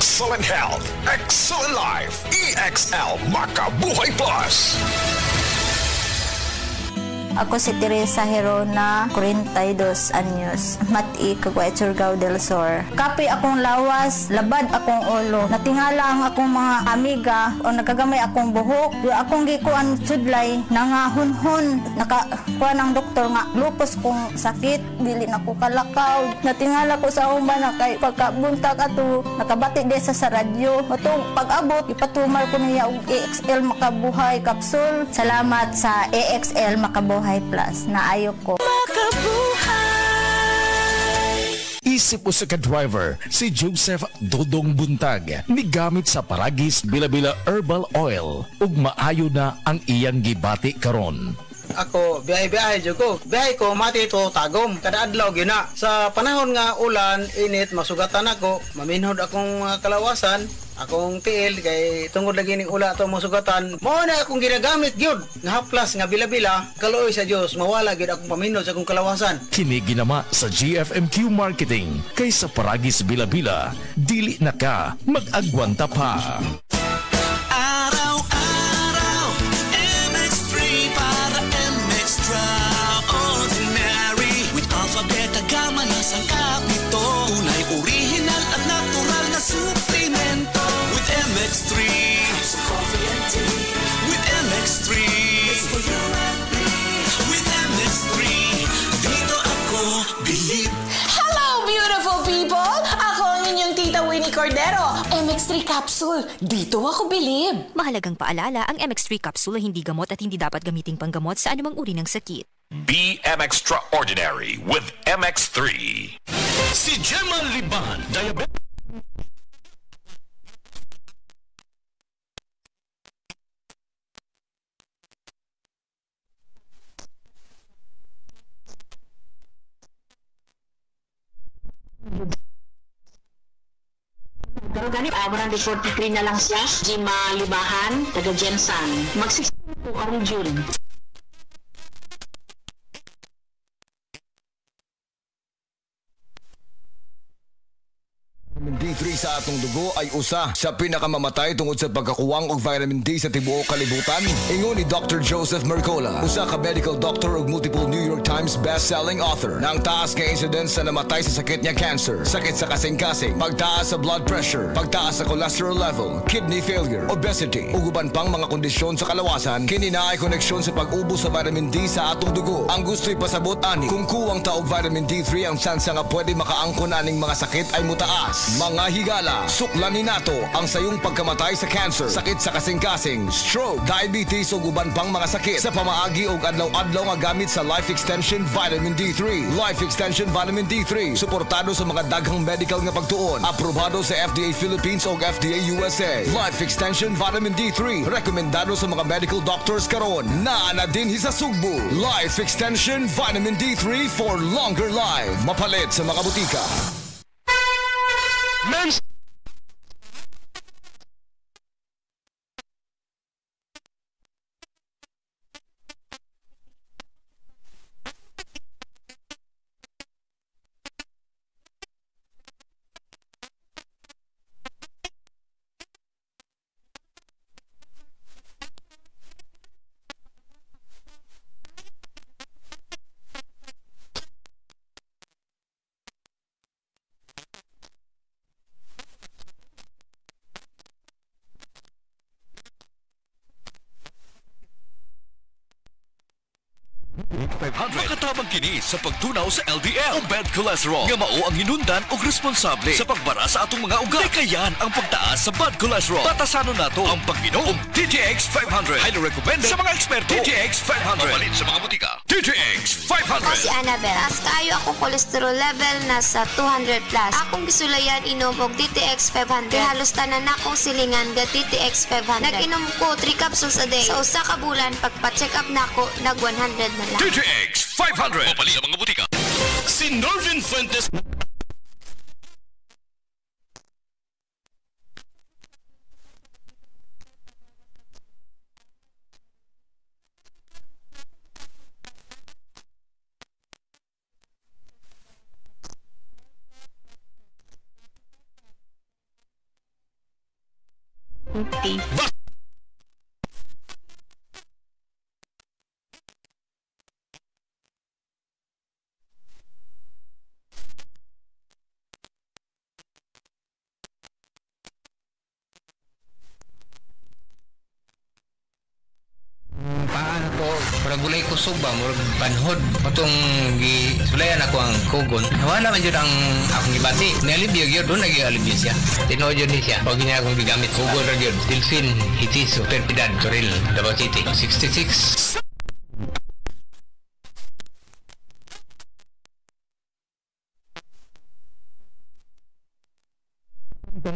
Excellent health, excellent life. EXL Makabuhay Plus. Ako si Teresa Herona, 42 anyos, Mati, Caguay, Surigao del Sur. Kapi akong lawas, labad akong ulo. Natingala ang akong mga amiga o nagagamay akong buhok. Yung akong gikuan sudlay, nangahunhon. Nakakuha ng doktor nga, lupus kong sakit, dili na ko kalakaw. Natingala ko sa umba na kay pagkabuntag ato, nakabati de sa radyo. Matong pag-abot, ipatumar ko niya og EXL Makabuhay Capsule. Salamat sa EXL Makabuhay Plus, naayo ko. Isip mo sa ka-driver, si Joseph Dodong Buntag, migamit sa Paragis Bila-Bila Herbal Oil, ug maayo na ang iyang gibati karon. Ako, biyahe-biyahe dyan ko. Biyahe ko, mati ito, tagom. Kada adlaw, gina. Sa panahon nga ulan, init, masugatan ako. Maminhod akong kalawasan. Akong tiil, kay tungod lagi ng ula ito masugatan. Mao na akong ginagamit, gyud. Nga haplas, nga bila-bila. Kaluoy sa Diyos, mawala, gyud akong paminhod sa akong kalawasan. Kini ginama sa GFMQ Marketing. Kay sa Paragis Bila-Bila, dili na ka mag-agwanta pa. Suplemento with MX3. It's coffee and tea with MX3. It's for you and me with MX3. Dito ako bilib. Hello, beautiful people! Ako ang inyong tita Winnie Cordero. MX3 Capsule. Dito ako bilib. Mahalagang paalala, ang MX3 Capsule ay hindi gamot at hindi dapat gamiting panggamot sa anumang uri ng sakit. BM Extraordinary with MX3. Si Gemma Liban, diabetes. Pero ganit, 143 na lang siya. Jima Libahan, taga Jensan. Mag-16 po karong June. Vitamin D3 sa atong dugo ay usa sa pinakamamatay tungod sa pagkakuwang og vitamin D sa tibuok kalibutan. Ingon ni Dr. Joseph Mercola, usa ka medical doctor ug multiple New York Times best-selling author, na ang taas nga incidence sa namatay sa sakit niya cancer, sakit sa kasing-kasing, pagtaas sa blood pressure, pagtaas sa cholesterol level, kidney failure, obesity, ug uban pang mga kondisyon sa kalawasan, kini naa ay koneksyon sa pag-ubos sa vitamin D sa atong dugo. Ang gusto'y pasabot ani, kung kuwang taog vitamin D3, ang tsansa nga pwede makaangkon aning mga sakit ay mutaas. Mga higala, suklanin nato ang sayong pagkamatay sa cancer, sakit sa kasing-kasing, stroke, diabetes ug uban pang mga sakit sa pamaagi og adlaw-adlaw nga gamit sa Life Extension Vitamin D3. Life Extension Vitamin D3 suportado sa mga daghang medical nga pagtuon, aprobado sa FDA Philippines ug FDA USA. Life Extension Vitamin D3 rekomendado sa mga medical doctors karon. Naa na din sa Sugbo. Life Extension Vitamin D3 for longer life. Mapalit sa mga butika. Men's makatabang kini sa pagtunaw sa LDL o bad cholesterol nga mao ang hinundan og responsable sa pagbara sa atong mga ugat. Kayan ang pagtaas sa bad cholesterol. Batasanon nato ang pag-inom og TTX 500. Highly recommended sa mga eksperto. TTX 500. Mapalit sa mga butika. TTX 500. Ako si Annabel. Taas kayo akong cholesterol level nasa 200 plus. Akong gisulayan inom og TTX 500. Halos tanan akong silingan ga TTX 500. Nag-inom ko 3 capsules a day. Sa usa ka bulan pagpa-check up nako nag 100 na lang. TTX 500. Mapalit sa mga butika. Si Norvin Fuentes. 20. Paano ko, murag gulay kusog ba, murag banhod. Matong sulayan ako ang kugon. Wala man yun ang akong ibati. Nalibyo yun, doon nag-alibyo siya. Tinood yun siya. Huwag niya akong gigamit. Kugon rin yun. Delfin, Hitiso, Perpidad, Toril, Davao City, 66.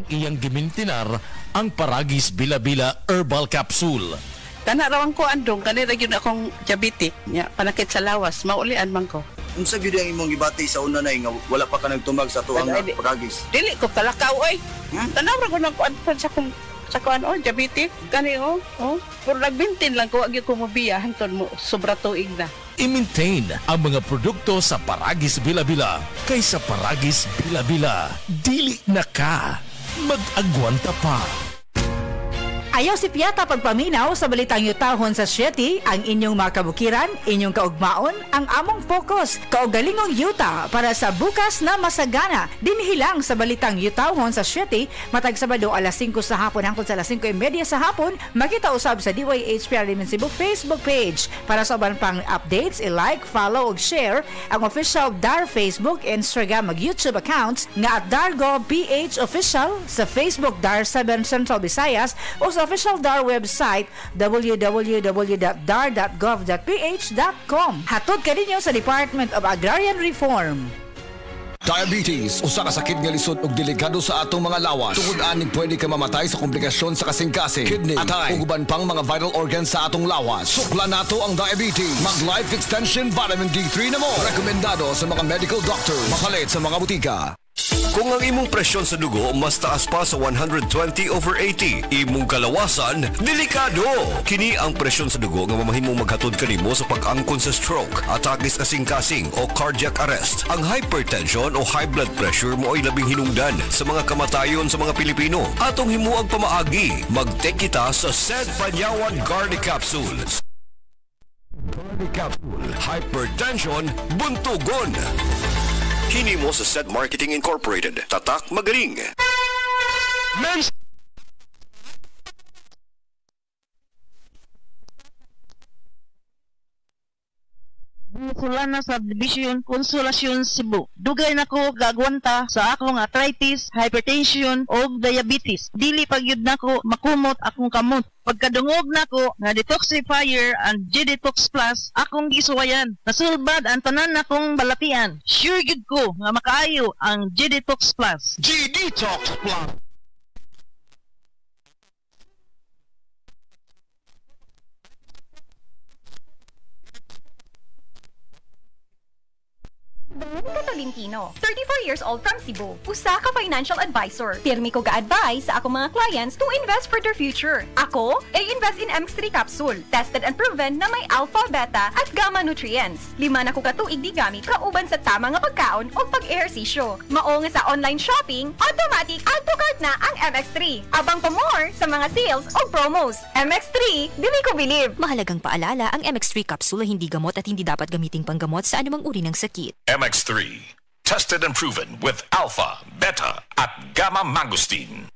Iyang gimintinar ang Paragis Bila-Bila Herbal Capsule. Kana rawang ko andong kanira gyud akong diabetic nya panakit sa lawas maulian man ko. Unsa gyud ang imong gibati sa una nay nga wala pa ka nagtumag sa tuang Paragis? Dili ko kalakaw oy. Tanaw ra ko nang kuan sa kuan diabetic kani pero nagbintin lang ko agi ko mobiya hanton mo sobra tuig na. I-maintain ang mga produkto sa Paragis Bila-Bila kaysa Paragis Bila-Bila. Dili na ka. Mag-agwanta pa. Ayaw si Piata pagpaminaw sa balitang yutahon sa Sieti, ang inyong mga kabukiran, inyong kaugmaon, ang among focus, kaugalingong yuta para sa bukas na masagana. Dinhilang sa balitang yutahon sa Sieti, matag Sabado alas 5 sa hapon hangtod sa alas 5:30 sa hapon, makita usab sa DYHPR Limen Cebu Facebook page. Para sa uban pang updates, i-like, follow ug share ang official DAR Facebook, Instagram ug YouTube accounts nga at DarGo PH Official sa Facebook DAR 7 Central Visayas o sa official DAR website www.dar.gov.ph.com. Hatod kaninyo sa Department of Agrarian Reform. Diabetes, usa ka sakit nga lisod ug delikado sa atong mga lawas. Tungod aning pwede ka mamatay sa komplikasyon sa kasing-kasing, kidney, atay, ug uban pang mga vital organs sa atong lawas. Suklan nato ang diabetes. Mag Life Extension Vitamin D3 na mo. Rekomendado sa mga medical doctor. Mapalit sa mga butika. Kung ang imong presyon sa dugo mas taas pa sa 120/80, imong kalawasan, delikado. Kini ang presyon sa dugo nga mamahimong maghatod kanimo sa pag-angkon sa stroke, atake sa kasing-kasing o cardiac arrest. Ang hypertension o high blood pressure mo ay labing hinungdan sa mga kamatayon sa mga Pilipino. Atong himuang pamaagi, mag-take kita sa Sed Panyawan Gardi Capsules. Gardi Capsule, hypertension, buntugon. Kini mo sa Sed Marketing Incorporated. Tatak magaling. Sulana sa Division Konsolasyon Cebu. Dugay nako gagwanta sa akong arthritis, hypertension o diabetes. Dili pagyud nako makumot akong kamot. Pagkadungog nako nga detoxifier and G-Detox Plus akong gisuwayan. Nasulbad ang tanan nakong balapian. Sure gyud ko nga makaayo ang G-Detox Plus. G-Detox Plus. Tolentino, 34 years old from Cebu. Usa ka financial advisor. Pirmi ko ga-advise sa akong mga clients to invest for their future. Ako, invest in MX3 capsule. Tested and proven na may alpha, beta, at gamma nutrients. 5 na ko katuig di gamit kauban sa tama nga pagkaon o pag-ehersisyo. Mao nga sa online shopping, automatic add to cart na ang MX3. Abang pa more sa mga sales o promos. MX3, dili ko believe. Mahalagang paalala, ang MX3 capsule ay hindi gamot at hindi dapat gamiting panggamot sa anumang uri ng sakit. MX3, tested and proven with alpha, beta, at gamma mangosteen.